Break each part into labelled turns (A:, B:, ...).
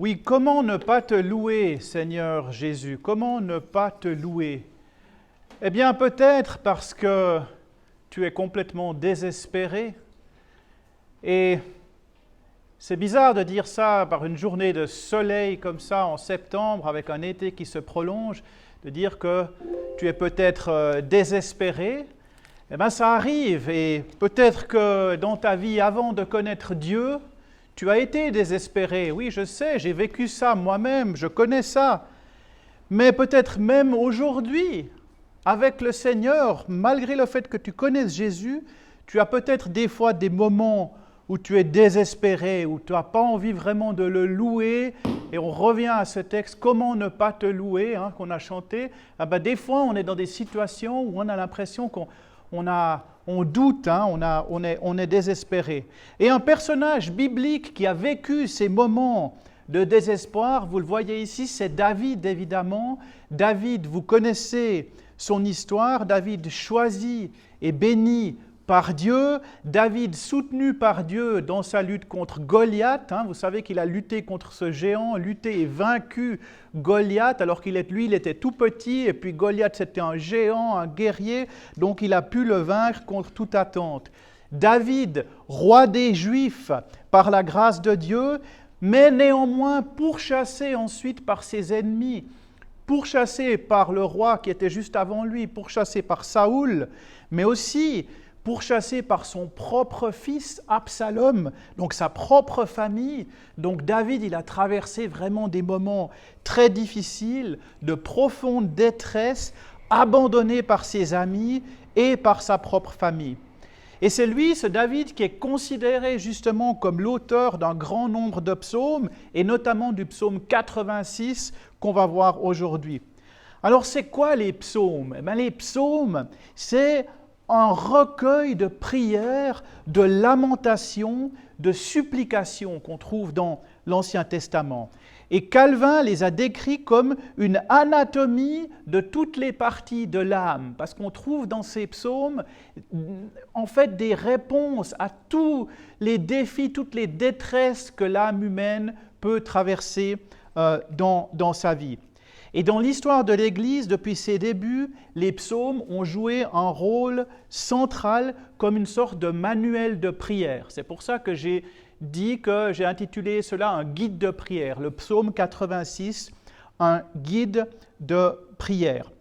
A: Oui, comment ne pas te louer, Seigneur Jésus? Comment ne pas te louer? Eh bien, peut-être parce que tu es complètement désespéré. Et c'est bizarre de dire ça par une journée de soleil comme ça en septembre, avec un été qui se prolonge, de dire que tu es peut-être désespéré. Eh bien, ça arrive. Et peut-être que dans ta vie, avant de connaître Dieu, tu as été désespéré. Oui, je sais, j'ai vécu ça moi-même, je connais ça. Mais peut-être même aujourd'hui, avec le Seigneur, malgré le fait que tu connaisses Jésus, tu as peut-être des fois des moments où tu es désespéré, où tu n'as pas envie vraiment de le louer. Et on revient à ce texte, comment ne pas te louer, qu'on a chanté. Des fois, on est dans des situations où on a l'impression qu'on doute, on est désespéré. Et un personnage biblique qui a vécu ces moments de désespoir, vous le voyez ici, c'est David, évidemment. David, vous connaissez son histoire. David choisi et béni par Dieu. David soutenu par Dieu dans sa lutte contre Goliath. Vous savez qu'il a lutté contre ce géant, lutté et vaincu Goliath, alors qu'il était tout petit, et puis Goliath c'était un géant, un guerrier, donc il a pu le vaincre contre toute attente. David, roi des Juifs par la grâce de Dieu, mais néanmoins pourchassé ensuite par ses ennemis, pourchassé par le roi qui était juste avant lui, pourchassé par Saoul, mais aussi pourchassé par son propre fils Absalom, donc sa propre famille. Donc David, il a traversé vraiment des moments très difficiles, de profonde détresse, abandonné par ses amis et par sa propre famille. Et c'est lui, ce David, qui est considéré justement comme l'auteur d'un grand nombre de psaumes, et notamment du psaume 86 qu'on va voir aujourd'hui. Alors c'est quoi les psaumes? Les psaumes, c'est un recueil de prières, de lamentations, de supplications qu'on trouve dans l'Ancien Testament. Et Calvin les a décrits comme une anatomie de toutes les parties de l'âme, parce qu'on trouve dans ces psaumes en fait des réponses à tous les défis, toutes les détresses que l'âme humaine peut traverser dans sa vie. Et dans l'histoire de l'Église, depuis ses débuts, les psaumes ont joué un rôle central comme une sorte de manuel de prière. C'est pour ça que j'ai dit que j'ai intitulé cela un guide de prière, le psaume 86, un guide de prière.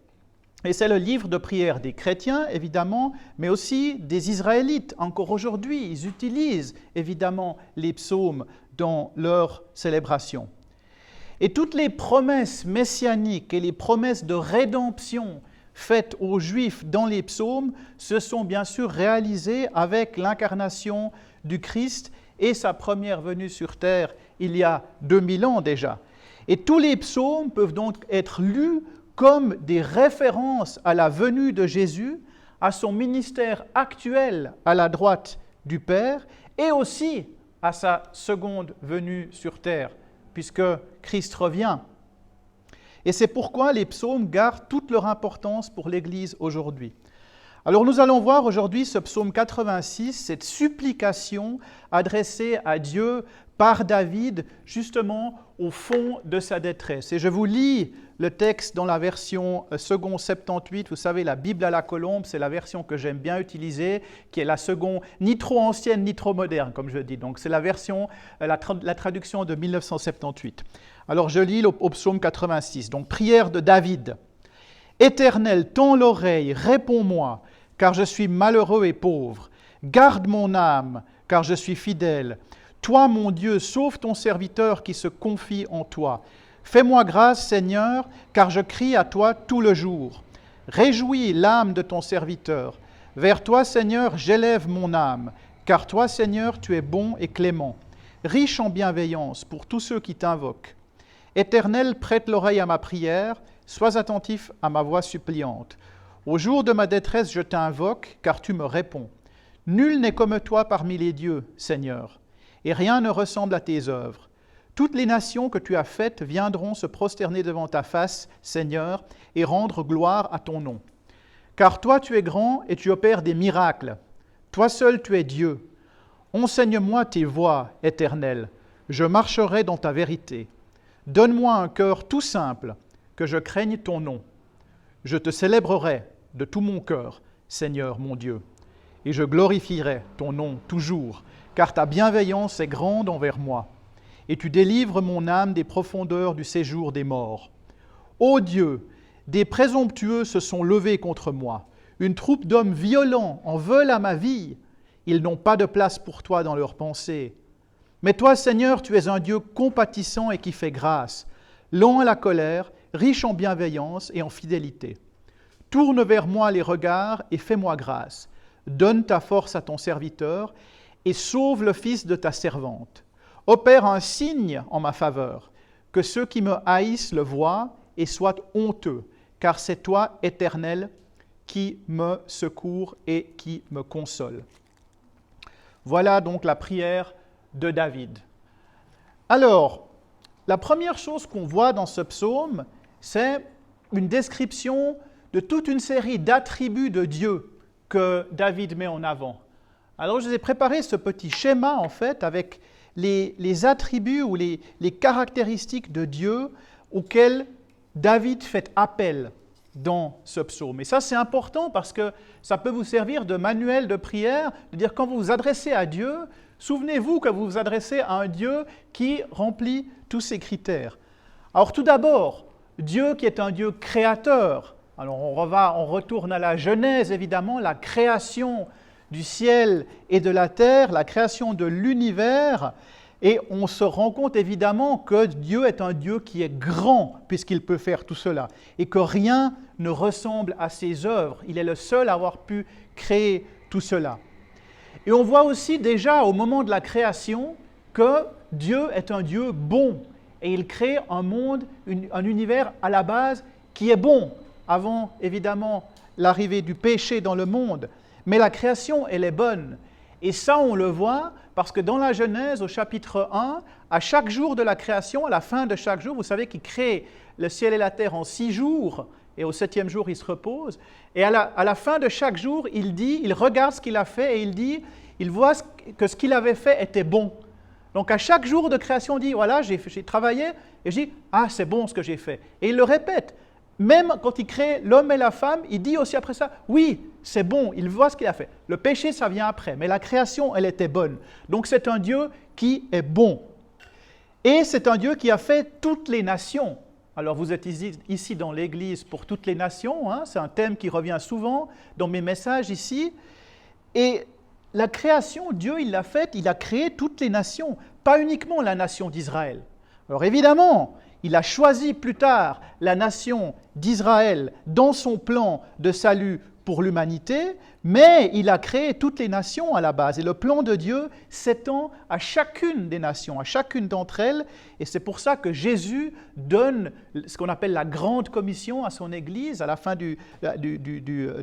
A: Et c'est le livre de prière des chrétiens, évidemment, mais aussi des Israélites. Encore aujourd'hui, ils utilisent évidemment les psaumes dans leur célébration. Et toutes les promesses messianiques et les promesses de rédemption faites aux Juifs dans les psaumes se sont bien sûr réalisées avec l'incarnation du Christ et sa première venue sur terre il y a 2000 ans déjà. Et tous les psaumes peuvent donc être lus comme des références à la venue de Jésus, à son ministère actuel à la droite du Père et aussi à sa seconde venue sur terre, puisque Christ revient. Et c'est pourquoi les psaumes gardent toute leur importance pour l'Église aujourd'hui. Alors nous allons voir aujourd'hui ce psaume 86, cette supplication adressée à Dieu par David, justement au fond de sa détresse. Et je vous lis le texte dans la version second 78, vous savez, la Bible à la colombe, c'est la version que j'aime bien utiliser, qui est la seconde, ni trop ancienne, ni trop moderne, comme je dis. Donc c'est la version, la traduction de 1978. Alors je lis au psaume 86, donc prière de David. « Éternel, tends l'oreille, réponds-moi, car je suis malheureux et pauvre. Garde mon âme, car je suis fidèle. Toi, mon Dieu, sauve ton serviteur qui se confie en toi. Fais-moi grâce, Seigneur, car je crie à toi tout le jour. Réjouis l'âme de ton serviteur. Vers toi, Seigneur, j'élève mon âme, car toi, Seigneur, tu es bon et clément, riche en bienveillance pour tous ceux qui t'invoquent. Éternel, prête l'oreille à ma prière, sois attentif à ma voix suppliante. Au jour de ma détresse, je t'invoque, car tu me réponds. Nul n'est comme toi parmi les dieux, Seigneur, et rien ne ressemble à tes œuvres. Toutes les nations que tu as faites viendront se prosterner devant ta face, Seigneur, et rendre gloire à ton nom. Car toi tu es grand et tu opères des miracles. Toi seul tu es Dieu. Enseigne-moi tes voies, Éternel. Je marcherai dans ta vérité. Donne-moi un cœur tout simple, que je craigne ton nom. Je te célébrerai de tout mon cœur, Seigneur mon Dieu, et je glorifierai ton nom toujours, car ta bienveillance est grande envers moi, et tu délivres mon âme des profondeurs du séjour des morts. Ô Dieu, des présomptueux se sont levés contre moi, une troupe d'hommes violents en veulent à ma vie. Ils n'ont pas de place pour toi dans leurs pensées. Mais toi, Seigneur, tu es un Dieu compatissant et qui fait grâce, lent à la colère, riche en bienveillance et en fidélité. Tourne vers moi les regards et fais-moi grâce. Donne ta force à ton serviteur et sauve le fils de ta servante. Opère un signe en ma faveur, que ceux qui me haïssent le voient et soient honteux, car c'est toi, Éternel, qui me secours et qui me console. Voilà donc la prière de David. Alors, la première chose qu'on voit dans ce psaume, c'est une description de toute une série d'attributs de Dieu que David met en avant. Alors, je vous ai préparé ce petit schéma, en fait, avec les attributs ou les caractéristiques de Dieu auxquels David fait appel dans ce psaume. Et ça, c'est important parce que ça peut vous servir de manuel de prière, de dire quand vous vous adressez à Dieu, souvenez-vous que vous vous adressez à un Dieu qui remplit tous ces critères. Alors tout d'abord, Dieu qui est un Dieu créateur. Alors on retourne à la Genèse, évidemment, la création du ciel et de la terre, la création de l'univers. Et on se rend compte évidemment que Dieu est un Dieu qui est grand, puisqu'il peut faire tout cela, et que rien ne ressemble à ses œuvres. Il est le seul à avoir pu créer tout cela. Et on voit aussi déjà au moment de la création que Dieu est un Dieu bon, et il crée un monde, un univers à la base qui est bon, avant évidemment l'arrivée du péché dans le monde. Mais la création, elle est bonne. Et ça, on le voit parce que dans la Genèse, au chapitre 1, à chaque jour de la création, à la fin de chaque jour, vous savez qu'il crée le ciel et la terre en 6 jours, et au 7e jour, il se repose. Et à la fin de chaque jour, il regarde ce qu'il a fait et il voit que ce qu'il avait fait était bon. Donc à chaque jour de création, il dit, voilà, j'ai travaillé, et je dis, ah, c'est bon ce que j'ai fait. Et il le répète. Même quand il crée l'homme et la femme, il dit aussi après ça, oui, c'est bon, il voit ce qu'il a fait. Le péché, ça vient après, mais la création, elle était bonne. Donc c'est un Dieu qui est bon. Et c'est un Dieu qui a fait toutes les nations. Alors vous êtes ici dans l'Église pour toutes les nations, hein, c'est un thème qui revient souvent dans mes messages ici. Et la création, Dieu, il l'a faite, il a créé toutes les nations, pas uniquement la nation d'Israël. Alors évidemment, il a choisi plus tard la nation d'Israël dans son plan de salut pour l'humanité, mais il a créé toutes les nations à la base. Et le plan de Dieu s'étend à chacune des nations, à chacune d'entre elles. Et c'est pour ça que Jésus donne ce qu'on appelle la grande commission à son Église, à la fin de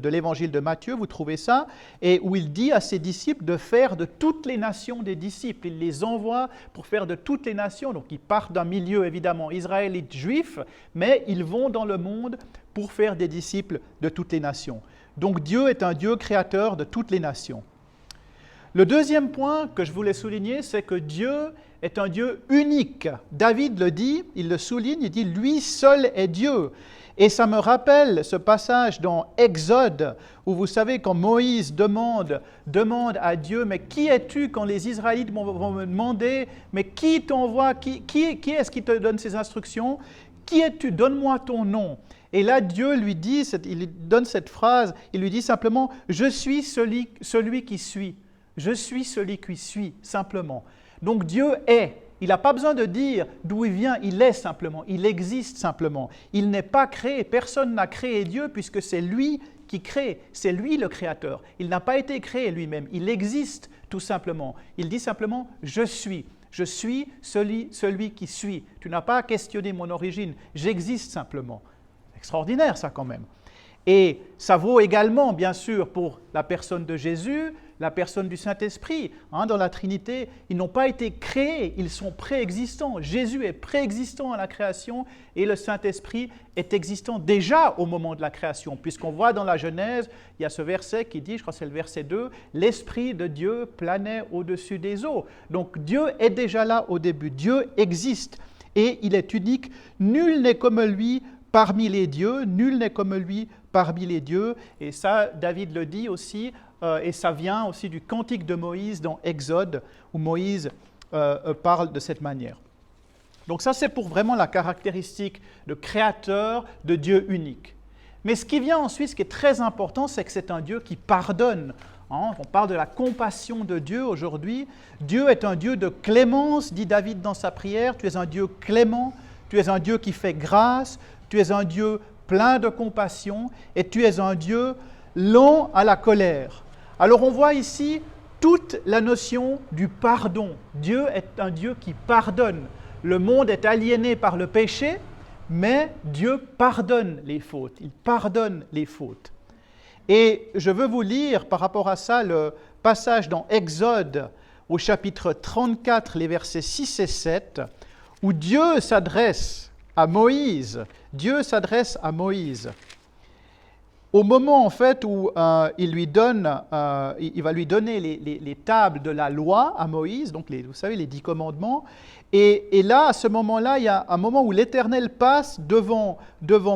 A: l'évangile de Matthieu, vous trouvez ça, et où il dit à ses disciples de faire de toutes les nations des disciples. Il les envoie pour faire de toutes les nations. Donc ils partent d'un milieu évidemment israélite juif, mais ils vont dans le monde pour faire des disciples de toutes les nations. Donc Dieu est un Dieu créateur de toutes les nations. Le deuxième point que je voulais souligner, c'est que Dieu est un Dieu unique. David le dit, il le souligne, il dit « Lui seul est Dieu ». Et ça me rappelle ce passage dans Exode, où vous savez quand Moïse demande à Dieu « Mais qui es-tu » quand les Israélites vont me demander « Mais qui t'envoie, qui est-ce qui te donne ces instructions ? Qui es-tu ? Donne-moi ton nom ». Et là, Dieu lui dit, il donne cette phrase, il lui dit simplement « Je suis celui qui suis ». Je suis celui qui suis, simplement. Donc Dieu est. Il n'a pas besoin de dire d'où il vient, il est simplement, il existe simplement. Il n'est pas créé, personne n'a créé Dieu puisque c'est lui qui crée, c'est lui le créateur. Il n'a pas été créé lui-même, il existe tout simplement. Il dit simplement « Je suis celui qui suis ». Tu n'as pas à questionner mon origine, j'existe simplement. Extraordinaire ça quand même. Et ça vaut également bien sûr pour la personne de Jésus, la personne du Saint-Esprit. Dans la Trinité, ils n'ont pas été créés, ils sont préexistants. Jésus est préexistant à la création et le Saint-Esprit est existant déjà au moment de la création. Puisqu'on voit dans la Genèse, il y a ce verset qui dit, je crois que c'est le verset 2, « L'Esprit de Dieu planait au-dessus des eaux ». Donc Dieu est déjà là au début, Dieu existe. et il est unique. Nul n'est comme lui parmi les dieux, nul n'est comme lui parmi les dieux. Et ça, David le dit aussi, et ça vient aussi du cantique de Moïse dans Exode, où Moïse parle de cette manière. Donc ça, c'est pour vraiment la caractéristique de créateur, de Dieu unique. Mais ce qui vient ensuite, ce qui est très important, c'est que c'est un Dieu qui pardonne. On parle de la compassion de Dieu aujourd'hui. Dieu est un Dieu de clémence, dit David dans sa prière. Tu es un Dieu clément, tu es un Dieu qui fait grâce, tu es un Dieu plein de compassion et tu es un Dieu lent à la colère. Alors on voit ici toute la notion du pardon. Dieu est un Dieu qui pardonne. Le monde est aliéné par le péché, mais Dieu pardonne les fautes. Il pardonne les fautes. Et je veux vous lire par rapport à ça le passage dans Exode au chapitre 34, les versets 6 et 7, où Dieu s'adresse à Moïse. Dieu s'adresse à Moïse. Au moment en fait où il va lui donner les tables de la loi à Moïse, donc vous savez les 10 commandements, et là, à ce moment-là, il y a un moment où l'Éternel passe devant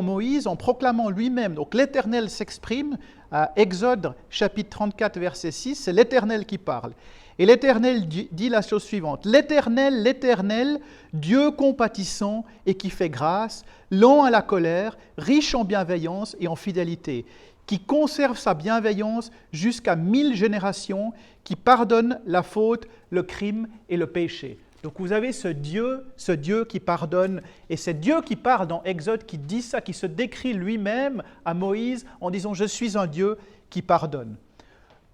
A: Moïse en proclamant lui-même. Donc l'Éternel s'exprime à Exode chapitre 34, verset 6, c'est l'Éternel qui parle. Et l'Éternel dit la chose suivante, l'Éternel, Dieu compatissant et qui fait grâce, lent à la colère, riche en bienveillance et en fidélité, qui conserve sa bienveillance jusqu'à 1000 générations, qui pardonne la faute, le crime et le péché. Donc vous avez ce Dieu qui pardonne, et c'est Dieu qui parle dans Exode, qui dit ça, qui se décrit lui-même à Moïse en disant « Je suis un Dieu qui pardonne ».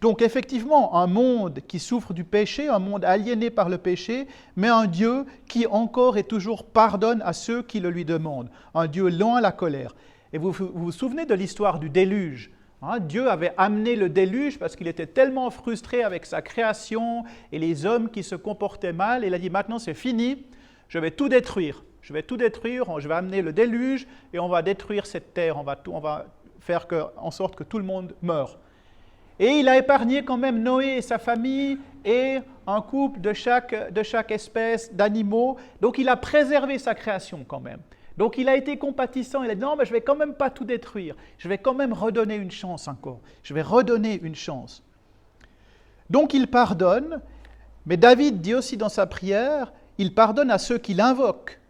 A: Donc effectivement, un monde qui souffre du péché, un monde aliéné par le péché, mais un Dieu qui encore et toujours pardonne à ceux qui le lui demandent, un Dieu lent à la colère. Et vous vous souvenez de l'histoire du déluge ? Dieu avait amené le déluge parce qu'il était tellement frustré avec sa création et les hommes qui se comportaient mal. Il a dit, maintenant c'est fini, je vais tout détruire. Je vais amener le déluge et on va détruire cette terre. On va faire en sorte que tout le monde meure. Et il a épargné quand même Noé et sa famille et un couple de chaque espèce d'animaux. Donc il a préservé sa création quand même. Donc il a été compatissant, il a dit non, mais je ne vais quand même pas tout détruire, je vais quand même redonner une chance encore, je vais redonner une chance. Donc il pardonne, mais David dit aussi dans sa prière, il pardonne à ceux qui l'invoquent.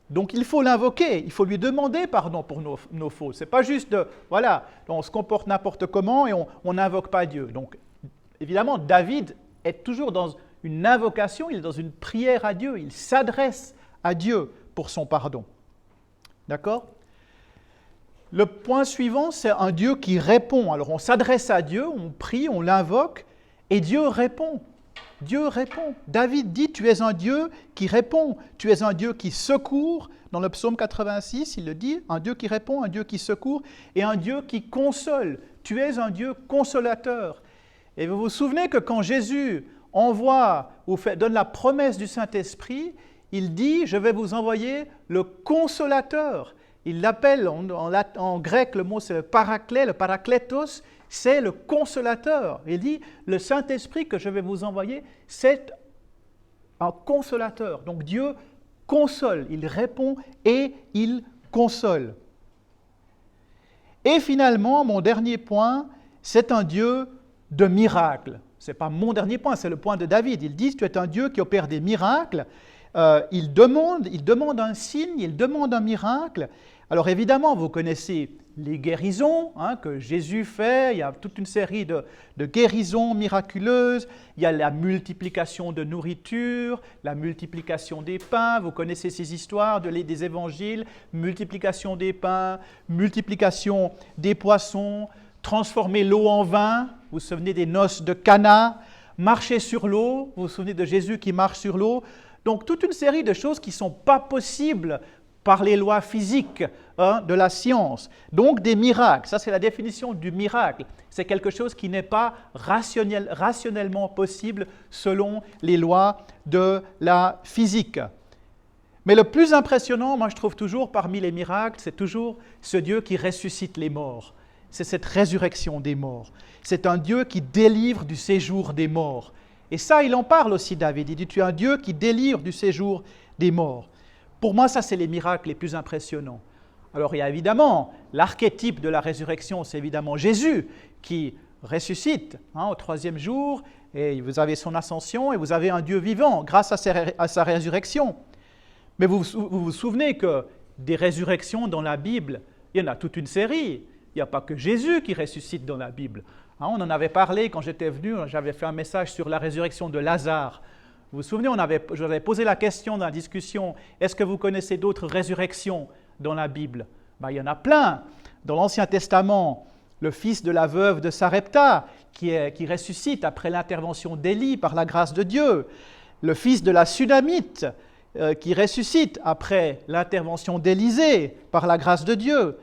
A: Donc il faut l'invoquer, il faut lui demander pardon pour nos fautes. Ce n'est pas juste on se comporte n'importe comment et on n'invoque pas Dieu. Donc évidemment, David est toujours dans une invocation, il est dans une prière à Dieu, il s'adresse à Dieu pour son pardon. D'accord ? Le point suivant, c'est un Dieu qui répond. Alors on s'adresse à Dieu, on prie, on l'invoque, et Dieu répond. Dieu répond. David dit, tu es un Dieu qui répond, tu es un Dieu qui secourt. Dans le psaume 86, il le dit, un Dieu qui répond, un Dieu qui secourt, et un Dieu qui console. Tu es un Dieu consolateur. Et vous vous souvenez que quand Jésus donne la promesse du Saint-Esprit, il dit, je vais vous envoyer le consolateur. Il l'appelle, en grec, le mot c'est le parakletos, c'est le consolateur. Il dit, le Saint-Esprit que je vais vous envoyer, c'est un consolateur. Donc Dieu console, il répond et il console. Et finalement, mon dernier point, c'est un Dieu de miracles. Ce n'est pas mon dernier point, c'est le point de David. Il dit, tu es un Dieu qui opère des miracles. Il demande un signe, il demande un miracle. Alors évidemment, vous connaissez les guérisons que Jésus fait, il y a toute une série de guérisons miraculeuses, il y a la multiplication de nourriture, la multiplication des pains, vous connaissez ces histoires des évangiles, multiplication des pains, multiplication des poissons, transformer l'eau en vin, vous vous souvenez des noces de Cana, marcher sur l'eau, vous vous souvenez de Jésus qui marche sur l'eau. Donc, toute une série de choses qui ne sont pas possibles par les lois physiques de la science. Donc, des miracles. Ça, c'est la définition du miracle. C'est quelque chose qui n'est pas rationnellement possible selon les lois de la physique. Mais le plus impressionnant, moi, je trouve toujours, parmi les miracles, c'est toujours ce Dieu qui ressuscite les morts. C'est cette résurrection des morts. C'est un Dieu qui délivre du séjour des morts. Et ça, il en parle aussi, David. Il dit, tu es un Dieu qui délivre du séjour des morts. Pour moi, ça, c'est les miracles les plus impressionnants. Alors, il y a évidemment l'archétype de la résurrection, c'est évidemment Jésus qui ressuscite au troisième jour, et vous avez son ascension, et vous avez un Dieu vivant grâce à sa résurrection. Mais vous vous souvenez que des résurrections dans la Bible, il y en a toute une série. Il n'y a pas que Jésus qui ressuscite dans la Bible. On en avait parlé quand j'étais venu, j'avais fait un message sur la résurrection de Lazare. Vous vous souvenez, j'avais posé la question dans la discussion, est-ce que vous connaissez d'autres résurrections dans la Bible? Il y en a plein. Dans l'Ancien Testament, le fils de la veuve de Sarepta, qui ressuscite après l'intervention d'Élie par la grâce de Dieu. Le fils de la Sunamite, qui ressuscite après l'intervention d'Élisée par la grâce de Dieu.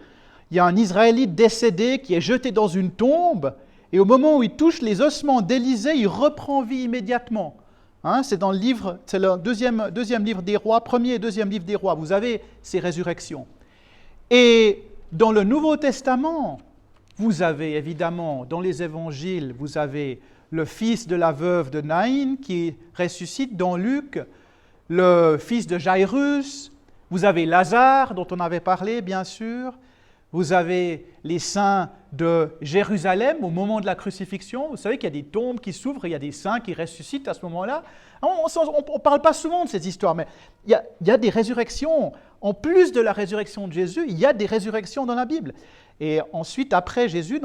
A: Il y a un Israélite décédé qui est jeté dans une tombe, et au moment où il touche les ossements d'Élisée, il reprend vie immédiatement. C'est dans le livre, c'est le deuxième livre des rois, premier et deuxième livre des rois. Vous avez ces résurrections. Et dans le Nouveau Testament, vous avez évidemment, dans les évangiles, vous avez le fils de la veuve de Naïn qui ressuscite dans Luc, le fils de Jairus, vous avez Lazare dont on avait parlé bien sûr, vous avez les saints de Jérusalem au moment de la crucifixion, vous savez qu'il y a des tombes qui s'ouvrent, il y a des saints qui ressuscitent à ce moment-là. On ne parle pas souvent de ces histoires, mais il y a des résurrections. En plus de la résurrection de Jésus, il y a des résurrections dans la Bible. Et ensuite, après Jésus,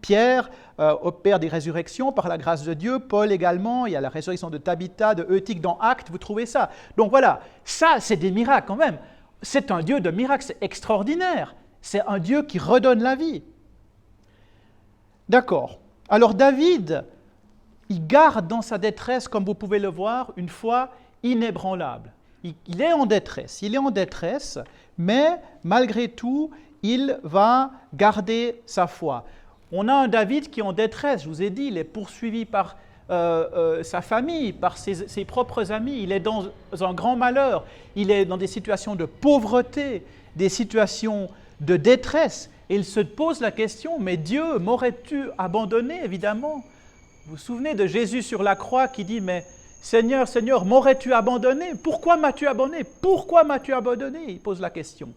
A: Pierre opère des résurrections par la grâce de Dieu, Paul également, il y a la résurrection de Tabitha, de Eutyche dans Actes, vous trouvez ça. Donc voilà, ça c'est des miracles quand même. C'est un Dieu de miracles, c'est extraordinaire. C'est un Dieu qui redonne la vie. D'accord. Alors David, il garde dans sa détresse, comme vous pouvez le voir, une foi inébranlable. Il est en détresse, mais malgré tout, il va garder sa foi. On a un David qui est en détresse, je vous ai dit, il est poursuivi par sa famille, par ses propres amis, il est dans un grand malheur, il est dans des situations de pauvreté, des situations de détresse, et il se pose la question, mais Dieu, m'aurais-tu abandonné, évidemment? Vous vous souvenez de Jésus sur la croix qui dit, mais Seigneur, Seigneur, m'aurais-tu abandonné? Pourquoi m'as-tu abandonné? Pourquoi m'as-tu abandonné? Il pose la question.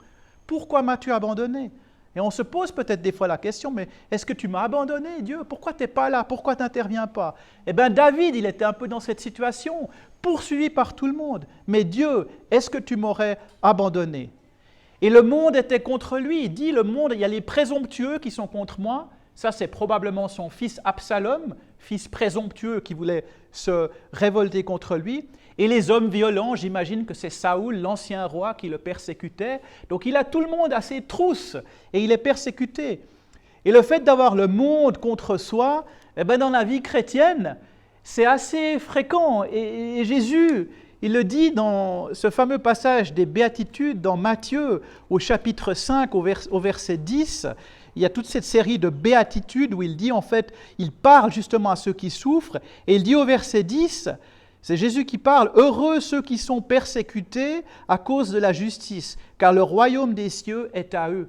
A: Pourquoi m'as-tu abandonné? Et on se pose peut-être des fois la question, mais est-ce que tu m'as abandonné, Dieu? Pourquoi tu n'es pas là? Pourquoi tu n'interviens pas? Eh bien, David, il était un peu dans cette situation, poursuivi par tout le monde. Mais Dieu, est-ce que tu m'aurais abandonné? Et le monde était contre lui. Il dit, le monde, il y a les présomptueux qui sont contre moi. Ça, c'est probablement son fils Absalom, fils présomptueux qui voulait se révolter contre lui. Et les hommes violents, j'imagine que c'est Saoul, l'ancien roi, qui le persécutait. Donc il a tout le monde à ses trousses et il est persécuté. Et le fait d'avoir le monde contre soi, eh bien, dans la vie chrétienne, c'est assez fréquent. Et Jésus, il le dit dans ce fameux passage des Béatitudes dans Matthieu, au chapitre 5, au verset 10, il y a toute cette série de béatitudes où il dit, en fait, il parle justement à ceux qui souffrent, et il dit au verset 10, c'est Jésus qui parle, « Heureux ceux qui sont persécutés à cause de la justice, car le royaume des cieux est à eux. »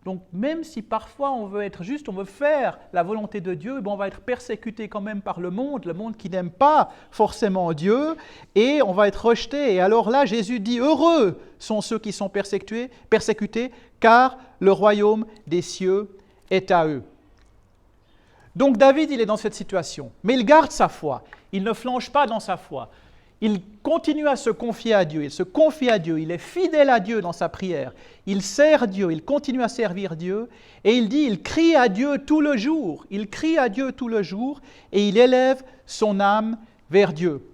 A: Donc même si parfois on veut être juste, on veut faire la volonté de Dieu, on va être persécuté quand même par le monde qui n'aime pas forcément Dieu, et on va être rejeté. Et alors là, Jésus dit, « Heureux sont ceux qui sont persécutés, car le royaume des cieux est à eux. » Donc David, il est dans cette situation, mais il garde sa foi, il ne flanche pas dans sa foi. Il continue à se confier à Dieu, il se confie à Dieu, il est fidèle à Dieu dans sa prière, il sert Dieu, il continue à servir Dieu, et il dit, il crie à Dieu tout le jour, et il élève son âme vers Dieu.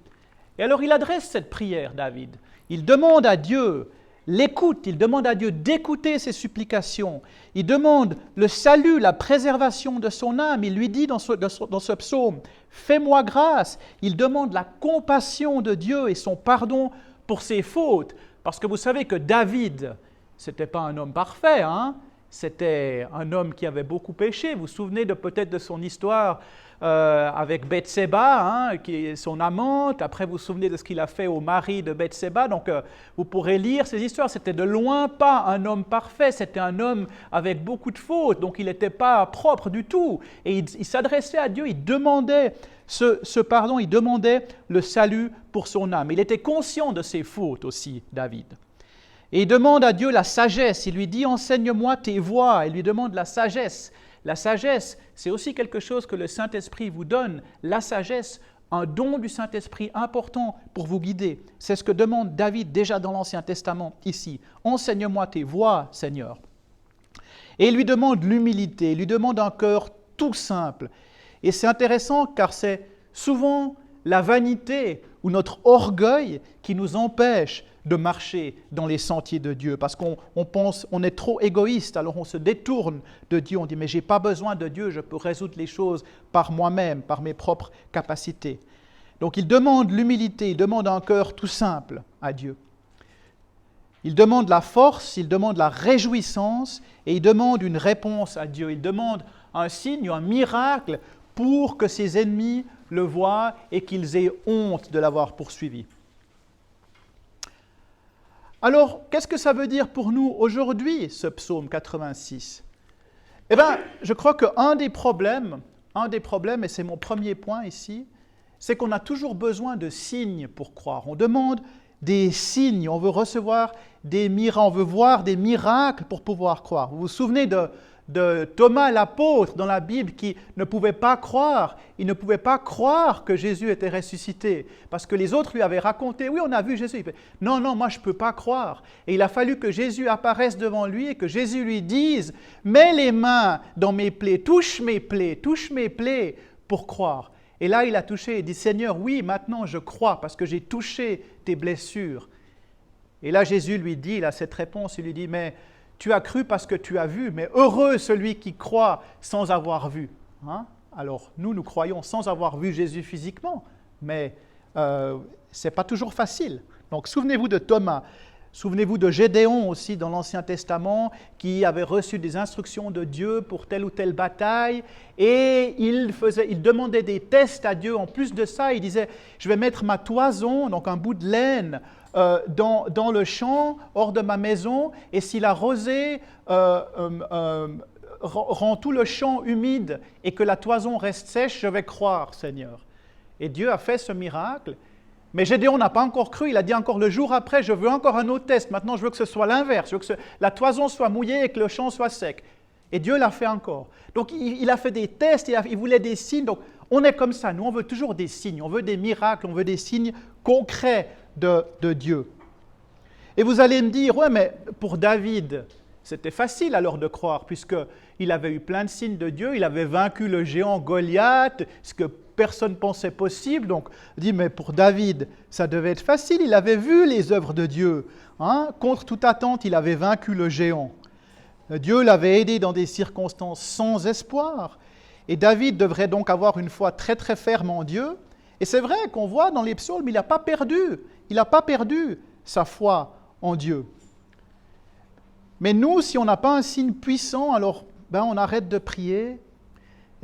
A: Et alors il adresse cette prière, David, il demande à Dieu l'écoute, il demande à Dieu d'écouter ses supplications, il demande le salut, la préservation de son âme, il lui dit dans ce psaume, « Fais-moi grâce », il demande la compassion de Dieu et son pardon pour ses fautes, parce que vous savez que David, ce n'était pas un homme parfait, c'était un homme qui avait beaucoup péché, vous vous souvenez peut-être de son histoire avec Bathséba, qui est son amante. Après, vous vous souvenez de ce qu'il a fait au mari de Bathséba. Donc, vous pourrez lire ces histoires. C'était de loin pas un homme parfait. C'était un homme avec beaucoup de fautes. Donc, il n'était pas propre du tout. Et il s'adressait à Dieu. Il demandait ce pardon. Il demandait le salut pour son âme. Il était conscient de ses fautes aussi, David. Et il demande à Dieu la sagesse. Il lui dit « Enseigne-moi tes voies ». Il lui demande la sagesse. La sagesse, c'est aussi quelque chose que le Saint-Esprit vous donne. La sagesse, un don du Saint-Esprit important pour vous guider. C'est ce que demande David déjà dans l'Ancien Testament ici. « Enseigne-moi tes voies, Seigneur ». Et il lui demande l'humilité, il lui demande un cœur tout simple. Et c'est intéressant car c'est souvent la vanité ou notre orgueil qui nous empêche de marcher dans les sentiers de Dieu. Parce qu'on pense, on est trop égoïste, alors on se détourne de Dieu. On dit, mais je n'ai pas besoin de Dieu, je peux résoudre les choses par moi-même, par mes propres capacités. Donc il demande l'humilité, il demande un cœur tout simple à Dieu. Il demande la force, il demande la réjouissance et il demande une réponse à Dieu. Il demande un signe, un miracle pour que ses ennemis le voient et qu'ils aient honte de l'avoir poursuivi. Alors, qu'est-ce que ça veut dire pour nous aujourd'hui, ce psaume 86 ? Eh bien, je crois qu'un des problèmes, et c'est mon premier point ici, c'est qu'on a toujours besoin de signes pour croire. On demande des signes, on veut recevoir des miracles, on veut voir des miracles pour pouvoir croire. Vous vous souvenez de Thomas l'apôtre dans la Bible qui ne pouvait pas croire. Il ne pouvait pas croire que Jésus était ressuscité parce que les autres lui avaient raconté, oui, on a vu Jésus. Il fait, non, moi je ne peux pas croire. Et il a fallu que Jésus apparaisse devant lui et que Jésus lui dise, mets les mains dans mes plaies, touche mes plaies pour croire. Et là, il a touché et dit, Seigneur, oui, maintenant je crois parce que j'ai touché tes blessures. Et là, Jésus lui dit, il a cette réponse, il lui dit, mais tu as cru parce que tu as vu, mais heureux celui qui croit sans avoir vu. Hein? Alors, nous croyons sans avoir vu Jésus physiquement, mais ce n'est pas toujours facile. Donc, souvenez-vous de Thomas. Souvenez-vous de Gédéon aussi dans l'Ancien Testament qui avait reçu des instructions de Dieu pour telle ou telle bataille et il demandait des tests à Dieu. En plus de ça, il disait « Je vais mettre ma toison, donc un bout de laine, dans le champ, hors de ma maison et si la rosée rend tout le champ humide et que la toison reste sèche, je vais croire, Seigneur. » Et Dieu a fait ce miracle. Mais Gédéon n'a pas encore cru, il a dit encore le jour après, je veux encore un autre test, maintenant je veux que ce soit l'inverse, je veux que la toison soit mouillée et que le champ soit sec. Et Dieu l'a fait encore. Donc il a fait des tests, il voulait des signes, donc on est comme ça, nous on veut toujours des signes, on veut des miracles, on veut des signes concrets de Dieu. Et vous allez me dire, ouais mais pour David, c'était facile alors de croire, puisqu'il avait eu plein de signes de Dieu, il avait vaincu le géant Goliath, ce que personne ne pensait possible. Donc, on dit, mais pour David, ça devait être facile, il avait vu les œuvres de Dieu. Hein? Contre toute attente, il avait vaincu le géant. Dieu l'avait aidé dans des circonstances sans espoir. Et David devrait donc avoir une foi très très ferme en Dieu. Et c'est vrai qu'on voit dans les psaumes, il n'a pas perdu sa foi en Dieu. Mais nous, si on n'a pas un signe puissant, alors on arrête de prier.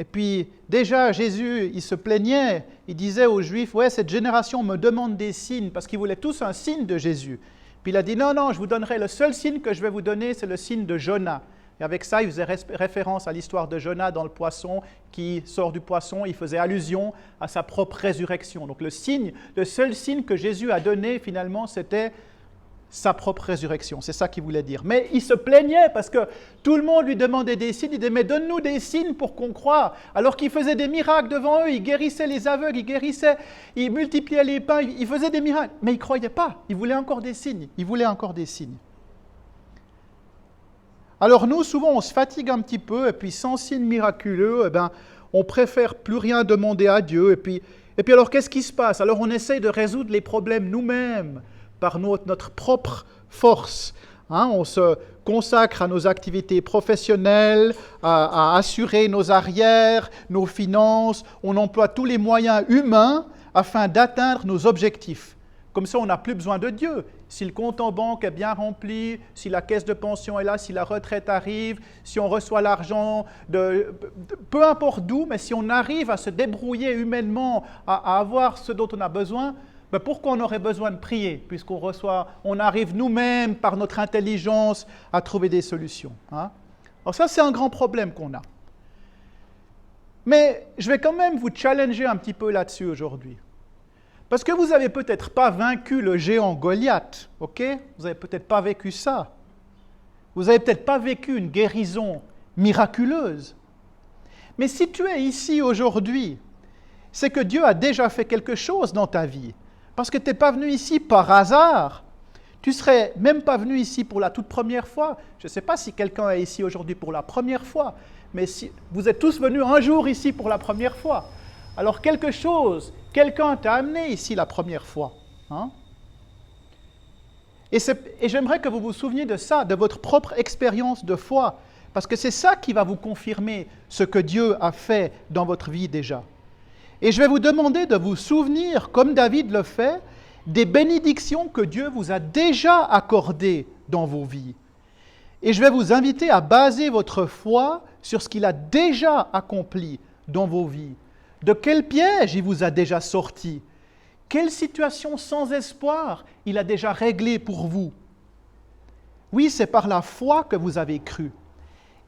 A: Et puis déjà, Jésus, il se plaignait, il disait aux Juifs, « Ouais, cette génération me demande des signes, parce qu'ils voulaient tous un signe de Jésus. » Puis il a dit, « Non, je vous donnerai, le seul signe que je vais vous donner, c'est le signe de Jonas. » Et avec ça, il faisait référence à l'histoire de Jonas dans le poisson, qui sort du poisson, il faisait allusion à sa propre résurrection. Donc le seul signe que Jésus a donné finalement, c'était sa propre résurrection, c'est ça qu'il voulait dire. Mais il se plaignait parce que tout le monde lui demandait des signes, il disait « Mais donne-nous des signes pour qu'on croie » alors qu'il faisait des miracles devant eux, il guérissait les aveugles, il multipliait les pains, il faisait des miracles. Mais ils ne croyaient pas, ils voulaient encore des signes, Alors nous, souvent, on se fatigue un petit peu, et puis sans signe miraculeux, on préfère plus rien demander à Dieu. Et puis alors, qu'est-ce qui se passe? Alors on essaye de résoudre les problèmes nous-mêmes, par notre propre force. Hein, on se consacre à nos activités professionnelles, à assurer nos arrières, nos finances. On emploie tous les moyens humains afin d'atteindre nos objectifs. Comme ça, on n'a plus besoin de Dieu. Si le compte en banque est bien rempli, si la caisse de pension est là, si la retraite arrive, si on reçoit l'argent, peu importe d'où, mais si on arrive à se débrouiller humainement, à avoir ce dont on a besoin, pourquoi on aurait besoin de prier, on arrive nous-mêmes par notre intelligence à trouver des solutions. Hein? Alors ça, c'est un grand problème qu'on a. Mais je vais quand même vous challenger un petit peu là-dessus aujourd'hui. Parce que vous n'avez peut-être pas vaincu le géant Goliath, ok? Vous n'avez peut-être pas vécu ça. Vous n'avez peut-être pas vécu une guérison miraculeuse. Mais si tu es ici aujourd'hui, c'est que Dieu a déjà fait quelque chose dans ta vie. Parce que tu n'es pas venu ici par hasard. Tu ne serais même pas venu ici pour la toute première fois. Je ne sais pas si quelqu'un est ici aujourd'hui pour la première fois, mais si, vous êtes tous venus un jour ici pour la première fois. Alors quelqu'un t'a amené ici la première fois. Hein? Et j'aimerais que vous vous souveniez de ça, de votre propre expérience de foi, parce que c'est ça qui va vous confirmer ce que Dieu a fait dans votre vie déjà. Et je vais vous demander de vous souvenir, comme David le fait, des bénédictions que Dieu vous a déjà accordées dans vos vies. Et je vais vous inviter à baser votre foi sur ce qu'il a déjà accompli dans vos vies. De quel piège il vous a déjà sorti? Quelle situation sans espoir il a déjà réglée pour vous? Oui, c'est par la foi que vous avez cru.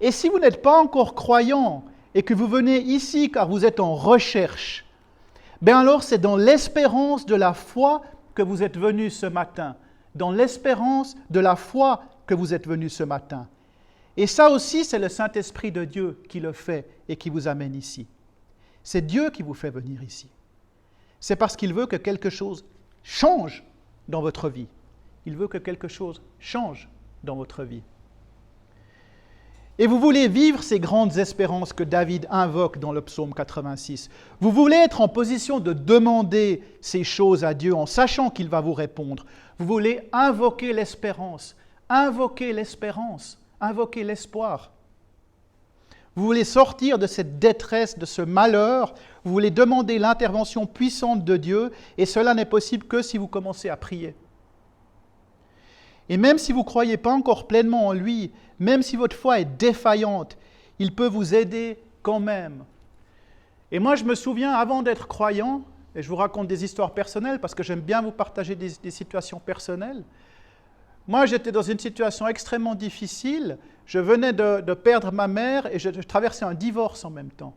A: Et si vous n'êtes pas encore croyant et que vous venez ici car vous êtes en recherche, bien alors c'est dans l'espérance de la foi que vous êtes venu ce matin. Dans l'espérance de la foi que vous êtes venu ce matin. Et ça aussi, c'est le Saint-Esprit de Dieu qui le fait et qui vous amène ici. C'est Dieu qui vous fait venir ici. C'est parce qu'il veut que quelque chose change dans votre vie. Il veut que quelque chose change dans votre vie. Et vous voulez vivre ces grandes espérances que David invoque dans le psaume 86. Vous voulez être en position de demander ces choses à Dieu en sachant qu'il va vous répondre. Vous voulez invoquer l'espérance, invoquer l'espoir. Vous voulez sortir de cette détresse, de ce malheur. Vous voulez demander l'intervention puissante de Dieu et cela n'est possible que si vous commencez à prier. Et même si vous ne croyez pas encore pleinement en lui, même si votre foi est défaillante, il peut vous aider quand même. Et moi, je me souviens, avant d'être croyant, et je vous raconte des histoires personnelles parce que j'aime bien vous partager des situations personnelles. Moi, j'étais dans une situation extrêmement difficile. Je venais de perdre ma mère et je traversais un divorce en même temps.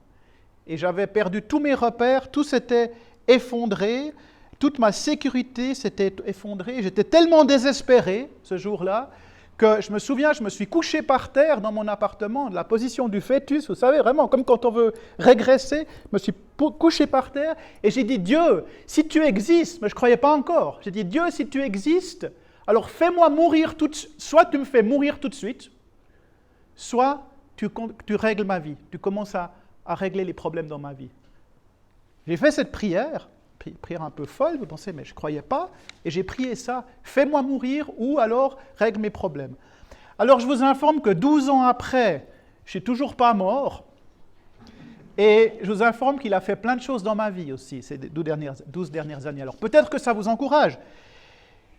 A: Et j'avais perdu tous mes repères, tout s'était effondré. Toute ma sécurité s'était effondrée. J'étais tellement désespéré ce jour-là que je me souviens, je me suis couché par terre dans mon appartement, de la position du fœtus, vous savez, vraiment, comme quand on veut régresser. Je me suis couché par terre et j'ai dit, Dieu, si tu existes, mais je ne croyais pas encore, j'ai dit, Dieu, si tu existes, alors fais-moi mourir soit tu me fais mourir tout de suite, soit tu règles ma vie, tu commences à régler les problèmes dans ma vie. J'ai fait cette prière un peu folle, vous pensez, mais je ne croyais pas, et j'ai prié ça, fais-moi mourir ou alors règle mes problèmes. Alors je vous informe que 12 ans après, je ne suis toujours pas mort, et je vous informe qu'il a fait plein de choses dans ma vie aussi, ces 12 dernières années. Alors peut-être que ça vous encourage.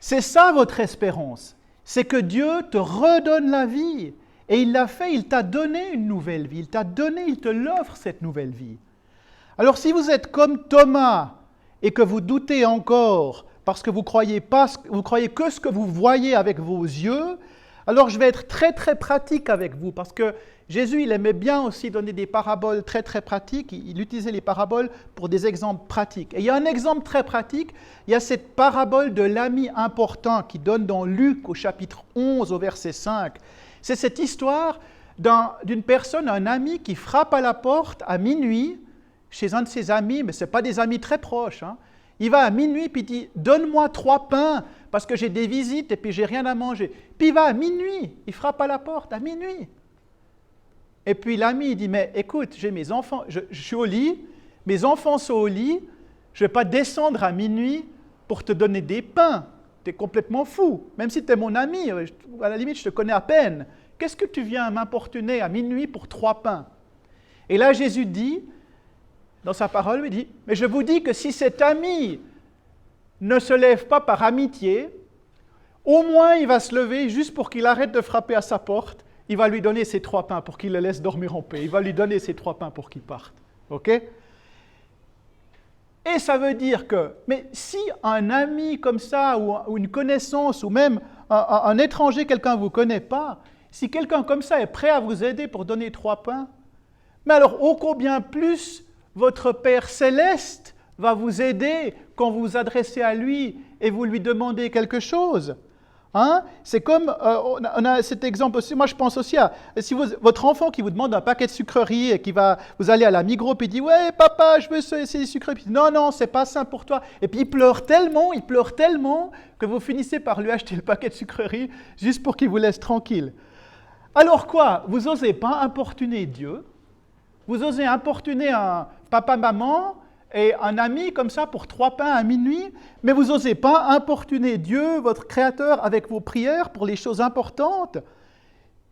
A: C'est ça votre espérance, c'est que Dieu te redonne la vie, et il l'a fait, il t'a donné une nouvelle vie, il te l'offre cette nouvelle vie. Alors si vous êtes comme Thomas, et que vous doutez encore parce que vous croyez que ce que vous voyez avec vos yeux, alors je vais être très très pratique avec vous parce que Jésus il aimait bien aussi donner des paraboles très très pratiques, il utilisait les paraboles pour des exemples pratiques. Et il y a un exemple très pratique, il y a cette parabole de l'ami important qui donne dans Luc au chapitre 11 au verset 5. C'est cette histoire d'une personne, un ami qui frappe à la porte à minuit, chez un de ses amis, mais ce n'est pas des amis très proches. Hein. Il va à minuit, puis il dit « Donne-moi 3 pains, parce que j'ai des visites et puis j'ai rien à manger. » Puis il va à minuit, il frappe à la porte à minuit. Et puis l'ami il dit « Mais écoute, j'ai mes enfants, je suis au lit, mes enfants sont au lit, je ne vais pas descendre à minuit pour te donner des pains. Tu es complètement fou, même si tu es mon ami, à la limite je te connais à peine. Qu'est-ce que tu viens m'importuner à minuit pour 3 pains ?» Et là Jésus dit, dans sa parole, il dit, « Mais je vous dis que si cet ami ne se lève pas par amitié, au moins il va se lever juste pour qu'il arrête de frapper à sa porte, il va lui donner ses 3 pains pour qu'il le laisse dormir en paix. Il va lui donner ses 3 pains pour qu'il parte. » Ok ? Et ça veut dire que, mais si un ami comme ça, ou une connaissance, ou même un étranger, quelqu'un que vous ne connaissez pas, si quelqu'un comme ça est prêt à vous aider pour donner 3 pains, mais alors ô combien plus votre Père Céleste va vous aider quand vous vous adressez à lui et vous lui demandez quelque chose. Hein? C'est comme, on a cet exemple aussi, moi je pense aussi à, si votre enfant qui vous demande un paquet de sucreries et vous allez à la Migros et il dit « Ouais papa, je veux ces sucreries », puis non, non, c'est pas sain pour toi. Et puis il pleure tellement que vous finissez par lui acheter le paquet de sucreries juste pour qu'il vous laisse tranquille. Alors quoi? Vous n'osez pas importuner Dieu, vous osez importuner un papa, maman, et un ami comme ça pour 3 pains à minuit, mais vous n'osez pas importuner Dieu, votre Créateur, avec vos prières pour les choses importantes.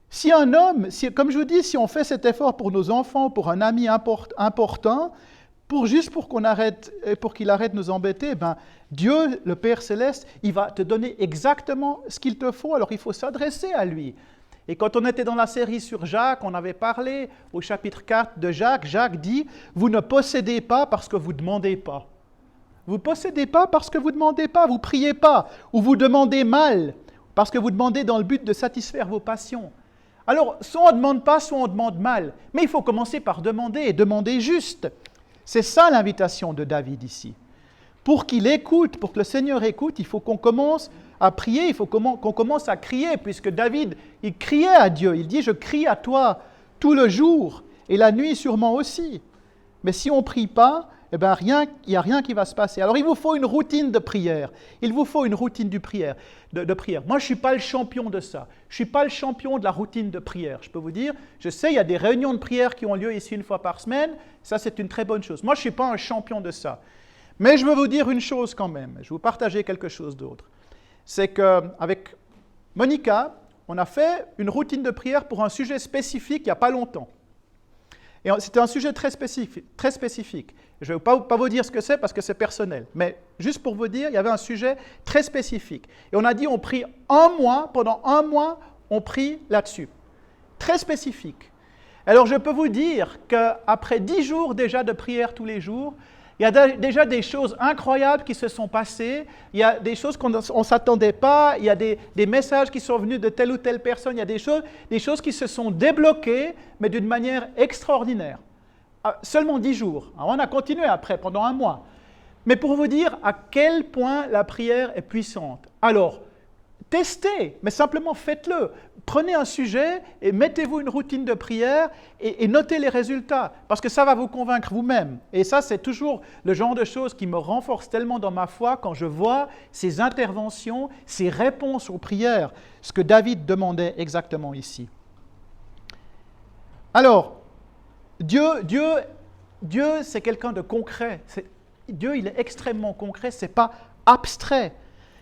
A: Si un homme, comme je vous dis, si on fait cet effort pour nos enfants, pour un ami important, pour qu'il arrête de nous embêter, ben, Dieu, le Père Céleste, il va te donner exactement ce qu'il te faut, alors il faut s'adresser à lui. Et quand on était dans la série sur Jacques, on avait parlé au chapitre 4 de Jacques. Jacques dit « Vous ne possédez pas parce que vous ne demandez pas. Vous ne possédez pas parce que vous ne demandez pas, vous ne priez pas, ou vous demandez mal, parce que vous demandez dans le but de satisfaire vos passions. » Alors, soit on ne demande pas, soit on demande mal. Mais il faut commencer par demander, et demander juste. C'est ça l'invitation de David ici. Pour qu'il écoute, pour que le Seigneur écoute, il faut qu'on commence à prier, il faut qu'on commence à crier, puisque David, il criait à Dieu. Il dit, je crie à toi tout le jour, et la nuit sûrement aussi. Mais si on ne prie pas, eh ben il n'y a rien qui va se passer. Alors il vous faut une routine de prière. Il vous faut une routine de prière. Moi, je ne suis pas le champion de ça. Je ne suis pas le champion de la routine de prière. Je peux vous dire, je sais, il y a des réunions de prière qui ont lieu ici 1 fois par semaine. Ça, c'est une très bonne chose. Moi, je ne suis pas un champion de ça. Mais je veux vous dire une chose quand même. Je vais vous partager quelque chose d'autre. C'est qu'avec Monica, on a fait une routine de prière pour un sujet spécifique il n'y a pas longtemps. Et c'était un sujet très spécifique. Je ne vais pas vous dire ce que c'est parce que c'est personnel, mais juste pour vous dire, il y avait un sujet très spécifique. Et on a dit, on prie pendant un mois, on prie là-dessus. Très spécifique. Alors je peux vous dire qu'après 10 jours déjà de prière tous les jours, il y a déjà des choses incroyables qui se sont passées, il y a des choses qu'on ne s'attendait pas, il y a des messages qui sont venus de telle ou telle personne, il y a des choses qui se sont débloquées, mais d'une manière extraordinaire. Seulement 10 jours. Alors on a continué après, pendant un mois. Mais pour vous dire à quel point la prière est puissante. Alors, testez, mais simplement faites-le. Prenez un sujet et mettez-vous une routine de prière et notez les résultats, parce que ça va vous convaincre vous-même. Et ça, c'est toujours le genre de choses qui me renforce tellement dans ma foi quand je vois ces interventions, ces réponses aux prières, ce que David demandait exactement ici. Alors, Dieu, c'est quelqu'un de concret. Dieu, il est extrêmement concret, ce n'est pas abstrait.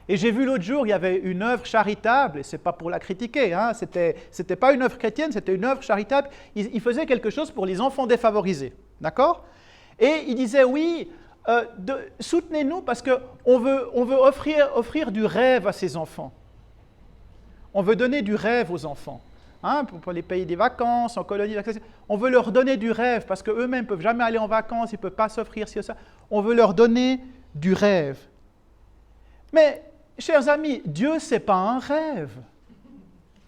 A: Et j'ai vu l'autre jour, il y avait une œuvre charitable, et ce n'est pas pour la critiquer, hein, c'était pas une œuvre chrétienne, c'était une œuvre charitable. Il faisait quelque chose pour les enfants défavorisés, d'accord? Et il disait, oui, soutenez-nous parce qu'on veut offrir du rêve à ces enfants. On veut donner du rêve aux enfants. Hein, pour les payer des vacances, en colonie, on veut leur donner du rêve parce qu'eux-mêmes ne peuvent jamais aller en vacances, ils ne peuvent pas s'offrir ci ou ça. On veut leur donner du rêve. Mais, chers amis, Dieu, ce n'est pas un rêve.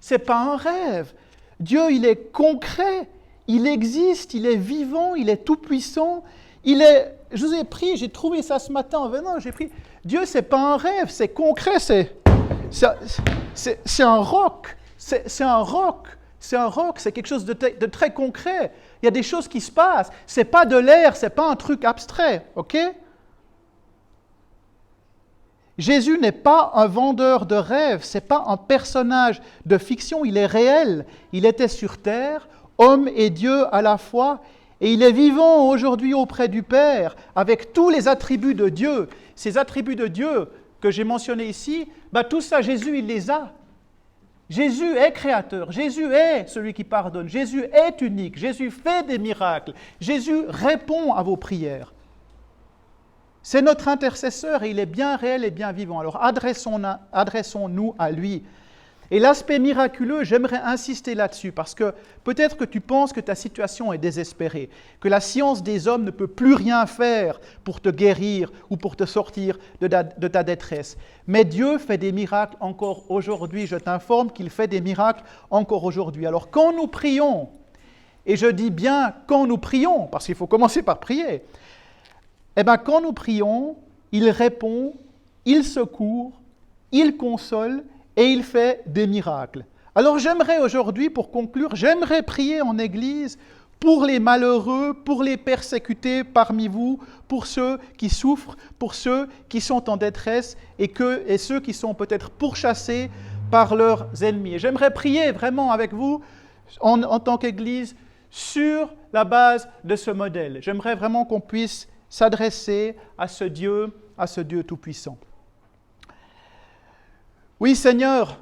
A: Ce n'est pas un rêve. Dieu, il est concret, il existe, il est vivant, il est tout-puissant. Je vous ai pris, j'ai trouvé ça ce matin en venant, j'ai pris. Dieu, ce n'est pas un rêve, c'est concret, c'est un roc. C'est un roc, c'est quelque chose de très concret. Il y a des choses qui se passent. Ce n'est pas de l'air, ce n'est pas un truc abstrait, ok? Jésus n'est pas un vendeur de rêves, ce n'est pas un personnage de fiction, il est réel. Il était sur terre, homme et Dieu à la fois, et il est vivant aujourd'hui auprès du Père, avec tous les attributs de Dieu. Ces attributs de Dieu que j'ai mentionnés ici, tout ça, Jésus, il les a. Jésus est créateur, Jésus est celui qui pardonne, Jésus est unique, Jésus fait des miracles, Jésus répond à vos prières. C'est notre intercesseur et il est bien réel et bien vivant. Alors adressons-nous à lui. Et l'aspect miraculeux, j'aimerais insister là-dessus parce que peut-être que tu penses que ta situation est désespérée, que la science des hommes ne peut plus rien faire pour te guérir ou pour te sortir de ta détresse. Mais Dieu fait des miracles encore aujourd'hui. Je t'informe qu'il fait des miracles encore aujourd'hui. Alors quand nous prions, et je dis bien quand nous prions, parce qu'il faut commencer par prier, eh bien, quand nous prions, il répond, il secourt, il console et il fait des miracles. Alors j'aimerais aujourd'hui, pour conclure, j'aimerais prier en Église pour les malheureux, pour les persécutés parmi vous, pour ceux qui souffrent, pour ceux qui sont en détresse et ceux qui sont peut-être pourchassés par leurs ennemis. Et j'aimerais prier vraiment avec vous en tant qu'Église sur la base de ce modèle. J'aimerais vraiment qu'on puisse s'adresser à ce Dieu tout-puissant. Oui, Seigneur,